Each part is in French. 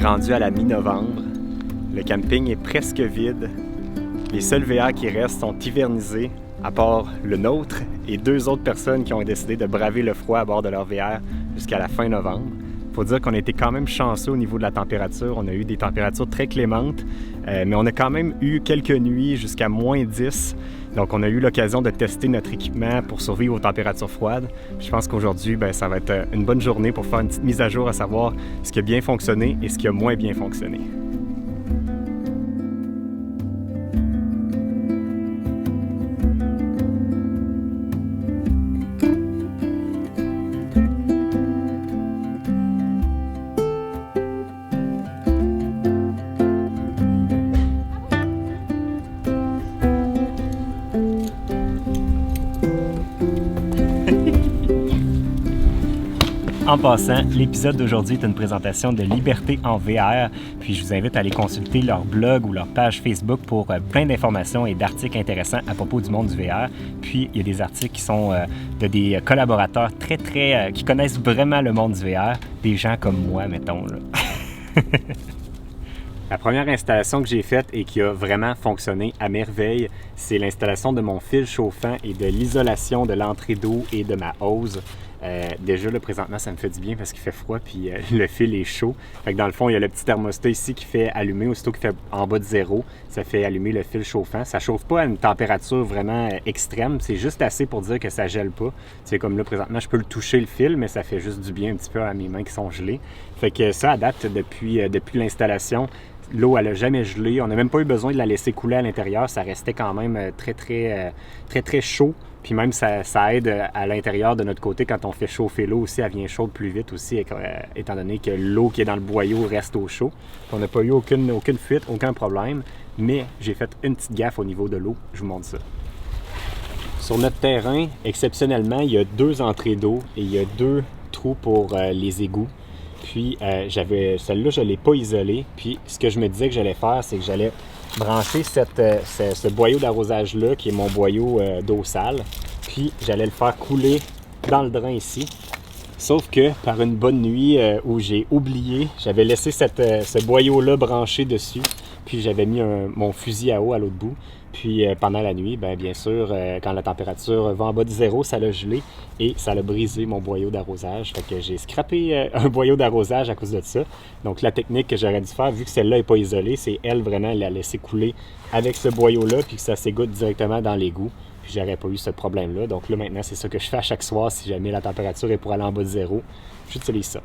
rendu à la mi-novembre. Le camping est presque vide. Les seuls VR qui restent sont hivernisés, à part le nôtre et 2 autres personnes qui ont décidé de braver le froid à bord de leur VR jusqu'à la fin novembre. Il faut dire qu'on a été quand même chanceux au niveau de la température. On a eu des températures très clémentes, mais on a quand même eu quelques nuits jusqu'à -10. Donc, on a eu l'occasion de tester notre équipement pour survivre aux températures froides. Je pense qu'aujourd'hui, ça va être une bonne journée pour faire une petite mise à jour à savoir ce qui a bien fonctionné et ce qui a moins bien fonctionné. En passant, l'épisode d'aujourd'hui est une présentation de Liberté en VR, puis je vous invite à aller consulter leur blog ou leur page Facebook pour plein d'informations et d'articles intéressants à propos du monde du VR. Puis, il y a des articles qui sont de des collaborateurs qui connaissent vraiment le monde du VR, des gens comme moi, mettons, là. La première installation que j'ai faite et qui a vraiment fonctionné à merveille, c'est l'installation de mon fil chauffant et de l'isolation de l'entrée d'eau et de ma hose. Déjà, là, présentement, ça me fait du bien parce qu'il fait froid puis le fil est chaud. Fait que dans le fond, il y a le petit thermostat ici qui fait allumer, aussitôt qu'il fait en bas de 0, ça fait allumer le fil chauffant. Ça chauffe pas à une température vraiment extrême, c'est juste assez pour dire que ça gèle pas. C'est comme là, présentement, je peux le toucher le fil, mais ça fait juste du bien un petit peu à mes mains qui sont gelées. Fait que ça adapte depuis l'installation. L'eau, elle n'a jamais gelé. On n'a même pas eu besoin de la laisser couler à l'intérieur. Ça restait quand même très chaud. Puis même, ça aide à l'intérieur de notre côté. Quand on fait chauffer l'eau aussi, elle vient chaude plus vite aussi, étant donné que l'eau qui est dans le boyau reste au chaud. On n'a pas eu aucune fuite, aucun problème. Mais j'ai fait une petite gaffe au niveau de l'eau. Je vous montre ça. Sur notre terrain, exceptionnellement, il y a 2 entrées d'eau et il y a 2 trous pour les égouts. Puis, celle-là, je ne l'ai pas isolée. Puis, ce que je me disais que j'allais faire, c'est que j'allais brancher ce boyau d'arrosage-là, qui est mon boyau d'eau sale. Puis, j'allais le faire couler dans le drain ici. Sauf que, par une bonne nuit où j'ai oublié, j'avais laissé ce boyau-là branché dessus. Puis, j'avais mis mon fusil à eau à l'autre bout. Puis pendant la nuit, bien sûr, quand la température va en bas de 0, ça l'a gelé et ça l'a brisé mon boyau d'arrosage. Fait que j'ai scrappé un boyau d'arrosage à cause de ça. Donc la technique que j'aurais dû faire, vu que celle-là n'est pas isolée, c'est elle vraiment la laisser couler avec ce boyau-là puis que ça s'égoutte directement dans l'égout. Puis j'aurais pas eu ce problème-là. Donc là maintenant, c'est ça que je fais à chaque soir si jamais la température est pour aller en bas de 0. J'utilise ça.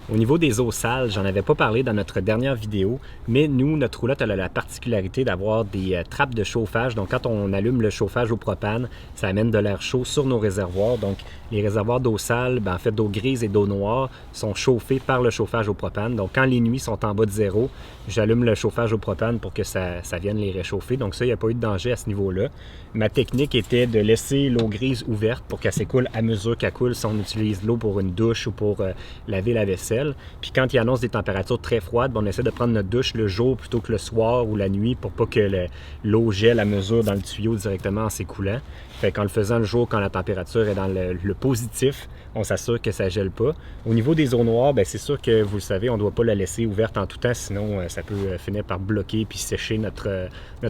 Au niveau des eaux sales, j'en avais pas parlé dans notre dernière vidéo, mais nous, notre roulotte, elle a la particularité d'avoir des trappes de chauffage. Donc, quand on allume le chauffage au propane, ça amène de l'air chaud sur nos réservoirs. Donc, les réservoirs d'eau sale, en fait d'eau grise et d'eau noire, sont chauffés par le chauffage au propane. Donc, quand les nuits sont en bas de 0, j'allume le chauffage au propane pour que ça vienne les réchauffer. Donc ça, il n'y a pas eu de danger à ce niveau-là. Ma technique était de laisser l'eau grise ouverte pour qu'elle s'écoule à mesure qu'elle coule si on utilise l'eau pour une douche ou pour laver la vaisselle. Puis quand il annonce des températures très froides, on essaie de prendre notre douche le jour plutôt que le soir ou la nuit pour pas que l'eau gèle à mesure dans le tuyau directement en s'écoulant. Fait qu'en le faisant le jour, quand la température est dans le positif, on s'assure que ça ne gèle pas. Au niveau des eaux noires, c'est sûr que vous le savez, on ne doit pas la laisser ouverte en tout temps, sinon ça peut finir par bloquer puis sécher notre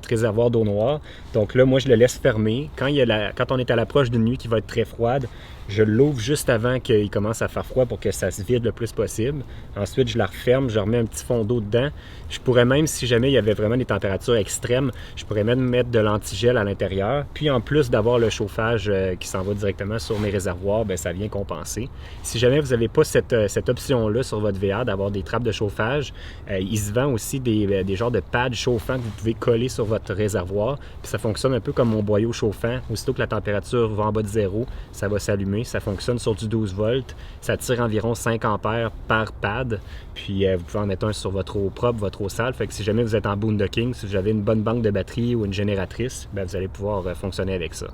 réservoir d'eau noire. Donc là, moi, je le laisse fermer. Quand on est à l'approche d'une nuit qui va être très froide, je l'ouvre juste avant qu'il commence à faire froid pour que ça se vide le plus possible. Ensuite, je la referme, je remets un petit fond d'eau dedans. Je pourrais même, si jamais il y avait vraiment des températures extrêmes, je pourrais même mettre de l'antigel à l'intérieur. Puis en plus d'avoir le chauffage qui s'en va directement sur mes réservoirs, ça vient compenser. Si jamais vous n'avez pas cette option-là sur votre VR d'avoir des trappes de chauffage, il se vend aussi des genres de pads chauffants que vous pouvez coller sur votre réservoir. Puis ça fonctionne un peu comme mon boyau chauffant. Aussitôt que la température va en bas de 0, ça va s'allumer. Ça fonctionne sur du 12 volts. Ça tire environ 5 ampères par pad. Puis vous pouvez en mettre un sur votre eau propre, votre eau sale. Fait que si jamais vous êtes en boondocking, si vous avez une bonne banque de batterie ou une génératrice, vous allez pouvoir fonctionner avec ça.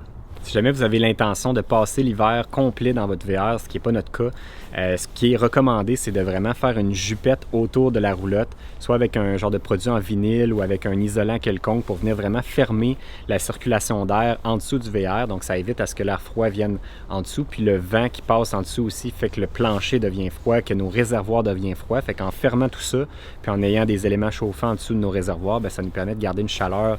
Si jamais vous avez l'intention de passer l'hiver complet dans votre VR, ce qui n'est pas notre cas, ce qui est recommandé, c'est de vraiment faire une jupette autour de la roulotte, soit avec un genre de produit en vinyle ou avec un isolant quelconque pour venir vraiment fermer la circulation d'air en dessous du VR. Donc, ça évite à ce que l'air froid vienne en dessous. Puis le vent qui passe en dessous aussi fait que le plancher devient froid, que nos réservoirs deviennent froids. Fait qu'en fermant tout ça, puis en ayant des éléments chauffants en dessous de nos réservoirs, bien, ça nous permet de garder une chaleur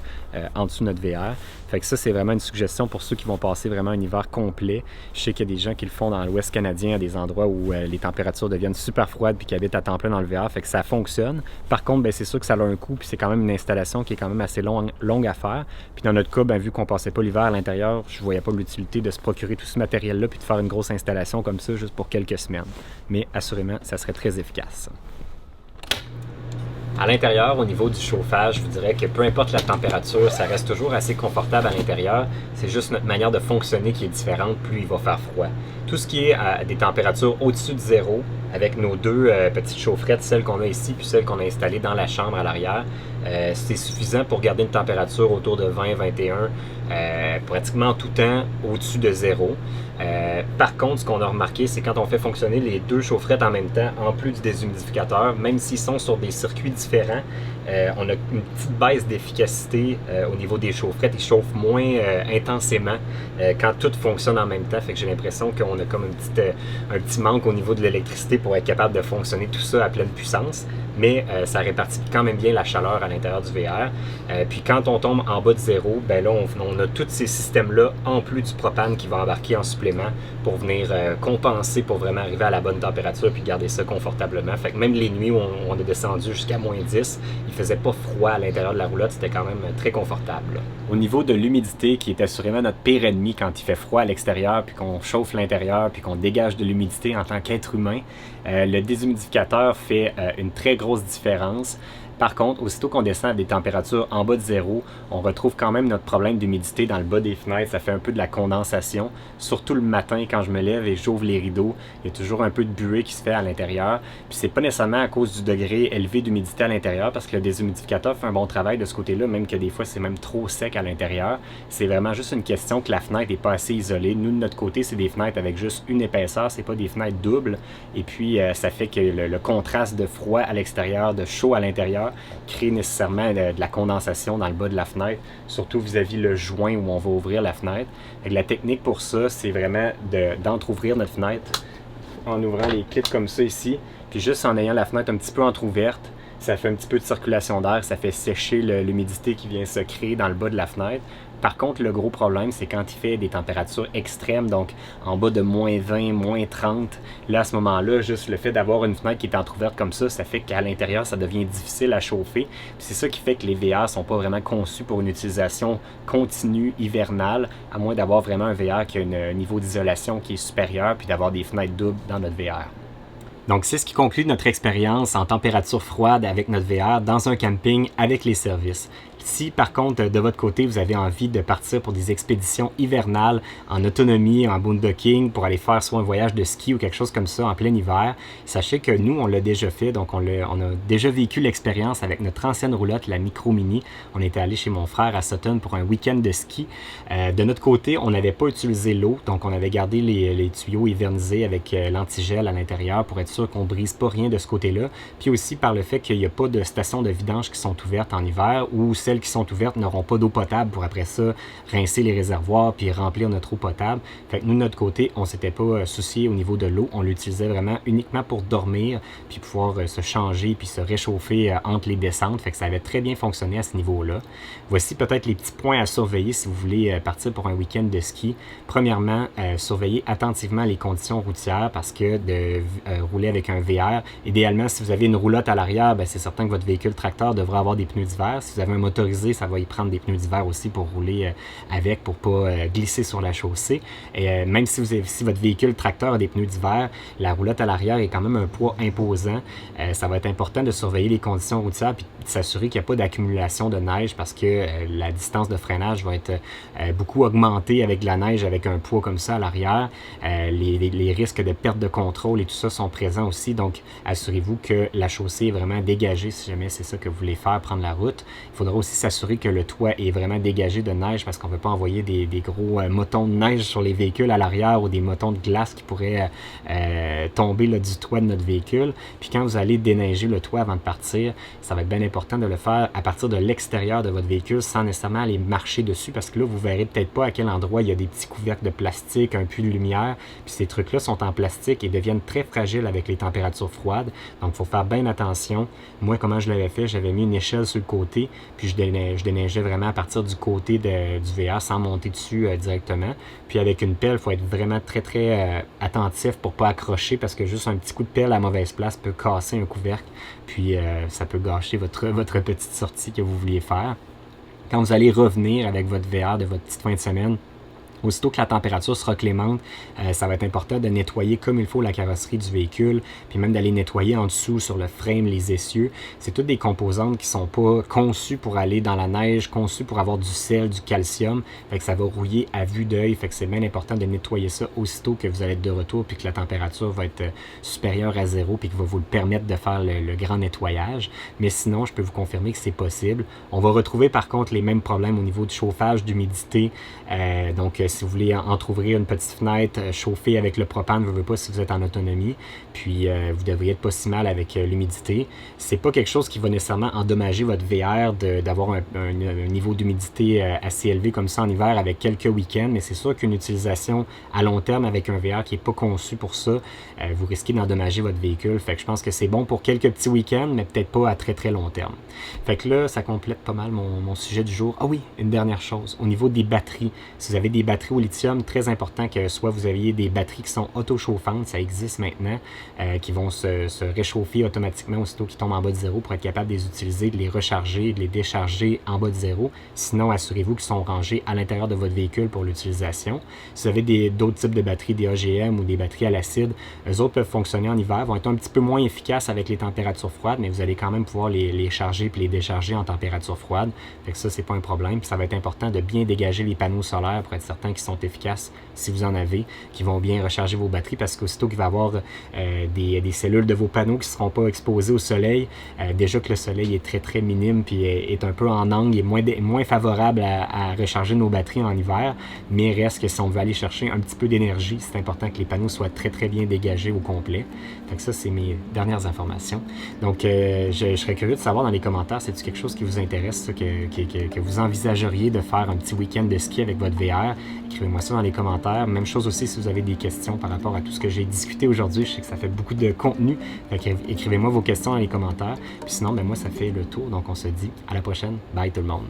en dessous de notre VR. Fait que ça, c'est vraiment une suggestion pour ceux qui vont passer vraiment un hiver complet. Je sais qu'il y a des gens qui le font dans l'Ouest canadien, à des endroits où les températures deviennent super froides puis qui habitent à temps plein dans le VR, fait que ça fonctionne. Par contre, bien, c'est sûr que ça a un coût puis c'est quand même une installation qui est quand même assez longue à faire. Puis dans notre cas, bien, vu qu'on passait pas l'hiver à l'intérieur, je voyais pas l'utilité de se procurer tout ce matériel-là puis de faire une grosse installation comme ça juste pour quelques semaines. Mais assurément, ça serait très efficace. À l'intérieur, au niveau du chauffage, je vous dirais que peu importe la température, ça reste toujours assez confortable à l'intérieur. C'est juste notre manière de fonctionner qui est différente, plus il va faire froid. Tout ce qui est à des températures au-dessus de zéro, avec nos deux petites chaufferettes, celles qu'on a ici puis celles qu'on a installées dans la chambre à l'arrière, c'est suffisant pour garder une température autour de 20-21, pratiquement tout temps au-dessus de zéro. Par contre, ce qu'on a remarqué, c'est quand on fait fonctionner les deux chaufferettes en même temps, en plus du déshumidificateur, même s'ils sont sur des circuits différents, on a une petite baisse d'efficacité au niveau des chaufferettes. Ils chauffent moins intensément quand tout fonctionne en même temps. Fait que j'ai l'impression qu'on a comme un petit manque au niveau de l'électricité pour être capable de fonctionner tout ça à pleine puissance. Mais ça répartit quand même bien la chaleur à l'intérieur du VR. Puis quand on tombe en bas de zéro, ben là, on a tous ces systèmes-là, en plus du propane qui va embarquer en supplément pour venir compenser pour vraiment arriver à la bonne température puis garder ça confortablement. Fait que même les nuits où on est descendu jusqu'à moins 10, il faisait pas froid à l'intérieur de la roulotte, c'était quand même très confortable. Au niveau de l'humidité, qui est assurément notre pire ennemi quand il fait froid à l'extérieur, puis qu'on chauffe l'intérieur, puis qu'on dégage de l'humidité en tant qu'être humain, le déshumidificateur fait une très grosse différence. Par contre, aussitôt qu'on descend à des températures en bas de zéro, on retrouve quand même notre problème d'humidité dans le bas des fenêtres. Ça fait un peu de la condensation, surtout le matin quand je me lève et j'ouvre les rideaux. Il y a toujours un peu de buée qui se fait à l'intérieur. Puis c'est pas nécessairement à cause du degré élevé d'humidité à l'intérieur, parce que le déshumidificateur fait un bon travail de ce côté-là, même que des fois c'est même trop sec à l'intérieur. C'est vraiment juste une question que la fenêtre n'est pas assez isolée. Nous, de notre côté, c'est des fenêtres avec juste une épaisseur, c'est pas des fenêtres doubles. Et puis ça fait que le contraste de froid à l'extérieur, de chaud à l'intérieur, crée nécessairement de la condensation dans le bas de la fenêtre, surtout vis-à-vis le joint où on va ouvrir la fenêtre. Et la technique pour ça, c'est vraiment d'entrouvrir notre fenêtre en ouvrant les clips comme ça ici, puis juste en ayant la fenêtre un petit peu entrouverte, ça fait un petit peu de circulation d'air, ça fait sécher l'humidité qui vient se créer dans le bas de la fenêtre. Par contre, le gros problème, c'est quand il fait des températures extrêmes, donc en bas de moins 20, moins 30. Là, à ce moment-là, juste le fait d'avoir une fenêtre qui est entrouverte comme ça fait qu'à l'intérieur, ça devient difficile à chauffer. C'est ça qui fait que les VR ne sont pas vraiment conçus pour une utilisation continue hivernale, à moins d'avoir vraiment un VR qui a un niveau d'isolation qui est supérieur, puis d'avoir des fenêtres doubles dans notre VR. Donc, c'est ce qui conclut notre expérience en température froide avec notre VR dans un camping avec les services. Si, par contre, de votre côté, vous avez envie de partir pour des expéditions hivernales en autonomie, en boondocking, pour aller faire soit un voyage de ski ou quelque chose comme ça en plein hiver, sachez que nous, on l'a déjà fait. Donc, on a déjà vécu l'expérience avec notre ancienne roulotte, la Micro Mini. On était allé chez mon frère à Sutton pour un week-end de ski. De notre côté, on n'avait pas utilisé l'eau. Donc, on avait gardé les tuyaux hivernisés avec l'antigel à l'intérieur pour être sûr qu'on ne brise pas rien de ce côté-là. Puis aussi par le fait qu'il n'y a pas de stations de vidange qui sont ouvertes en hiver ou celles qui sont ouvertes n'auront pas d'eau potable pour après ça rincer les réservoirs puis remplir notre eau potable. Fait que nous, de notre côté, on s'était pas soucié au niveau de l'eau. On l'utilisait vraiment uniquement pour dormir puis pouvoir se changer puis se réchauffer entre les descentes. Fait que ça avait très bien fonctionné à ce niveau-là. Voici peut-être les petits points à surveiller si vous voulez partir pour un week-end de ski. Premièrement, surveillez attentivement les conditions routières parce que de rouler avec un VR, idéalement, si vous avez une roulotte à l'arrière, c'est certain que votre véhicule tracteur devra avoir des pneus d'hiver. Si vous avez un motorisé, ça va y prendre des pneus d'hiver aussi pour rouler avec, pour pas glisser sur la chaussée. Et même si votre véhicule tracteur a des pneus d'hiver, la roulotte à l'arrière est quand même un poids imposant. Ça va être important de surveiller les conditions routières puis de s'assurer qu'il n'y a pas d'accumulation de neige parce que la distance de freinage va être beaucoup augmentée avec de la neige, avec un poids comme ça à l'arrière. Les risques de perte de contrôle et tout ça sont présents aussi. Donc, assurez-vous que la chaussée est vraiment dégagée si jamais c'est ça que vous voulez faire, prendre la route. Il faudra aussi aussi s'assurer que le toit est vraiment dégagé de neige parce qu'on ne veut pas envoyer des gros motons de neige sur les véhicules à l'arrière ou des motons de glace qui pourraient tomber là, du toit de notre véhicule. Puis quand vous allez déneiger le toit avant de partir, ça va être bien important de le faire à partir de l'extérieur de votre véhicule sans nécessairement aller marcher dessus parce que là, vous verrez peut-être pas à quel endroit il y a des petits couvercles de plastique, un puits de lumière. Puis ces trucs-là sont en plastique et deviennent très fragiles avec les températures froides. Donc, il faut faire bien attention. Moi, comment je l'avais fait, j'avais mis une échelle sur le côté, puis je déneigeais vraiment à partir du côté du VR sans monter dessus directement. Puis avec une pelle, il faut être vraiment très, très attentif pour pas accrocher parce que juste un petit coup de pelle à mauvaise place peut casser un couvercle. Puis ça peut gâcher votre petite sortie que vous vouliez faire. Quand vous allez revenir avec votre VR de votre petite fin de semaine, aussitôt que la température sera clémente, ça va être important de nettoyer comme il faut la carrosserie du véhicule, puis même d'aller nettoyer en dessous sur le frame, les essieux. C'est toutes des composantes qui sont pas conçues pour aller dans la neige, conçues pour avoir du sel, du calcium. Fait que ça va rouiller à vue d'œil. Fait que c'est bien important de nettoyer ça aussitôt que vous allez être de retour, puis que la température va être supérieure à 0, puis qui va vous le permettre de faire le grand nettoyage. Mais sinon, je peux vous confirmer que c'est possible. On va retrouver par contre les mêmes problèmes au niveau du chauffage, d'humidité. Donc, si vous voulez entrouvrir une petite fenêtre, chauffer avec le propane, vous ne voulez pas si vous êtes en autonomie, puis vous devriez être pas si mal avec l'humidité. C'est pas quelque chose qui va nécessairement endommager votre VR d'avoir un niveau d'humidité assez élevé comme ça en hiver avec quelques week-ends, mais c'est sûr qu'une utilisation à long terme avec un VR qui n'est pas conçu pour ça, vous risquez d'endommager votre véhicule. Fait que je pense que c'est bon pour quelques petits week-ends, mais peut-être pas à très très long terme. Fait que là, ça complète pas mal mon sujet du jour. Ah oui, une dernière chose, au niveau des batteries. Si vous avez des batteries au lithium, très important que soit vous aviez des batteries qui sont auto-chauffantes, ça existe maintenant, qui vont se réchauffer automatiquement aussitôt qu'ils tombent en bas de 0 pour être capable de les utiliser, de les recharger, de les décharger en bas de 0. Sinon, assurez-vous qu'ils sont rangés à l'intérieur de votre véhicule pour l'utilisation. Si vous avez d'autres types de batteries, des AGM ou des batteries à l'acide, eux autres peuvent fonctionner en hiver, vont être un petit peu moins efficaces avec les températures froides, mais vous allez quand même pouvoir les charger puis les décharger en température froide. Fait que ça, c'est pas un problème. Puis ça va être important de bien dégager les panneaux solaires pour être certain qu'ils sont efficaces si vous en avez, qui vont bien recharger vos batteries parce qu'aussitôt qu'il va y avoir des cellules de vos panneaux qui ne seront pas exposées au soleil, déjà que le soleil est très très minime puis est un peu en angle et moins favorable à recharger nos batteries en hiver, mais reste que si on veut aller chercher un petit peu d'énergie, c'est important que les panneaux soient très très bien dégagés au complet. Fait que ça, c'est mes dernières informations. Donc, je serais curieux de savoir dans les commentaires, c'est-tu quelque chose qui vous intéresse, ça, que vous envisageriez de faire un petit week-end de ski avec votre VR? Écrivez-moi ça dans les commentaires. Même chose aussi si vous avez des questions par rapport à tout ce que j'ai discuté aujourd'hui. Je sais que ça fait beaucoup de contenu. Fait écrivez-moi vos questions dans les commentaires. Puis sinon, moi, ça fait le tour. Donc, on se dit à la prochaine. Bye tout le monde.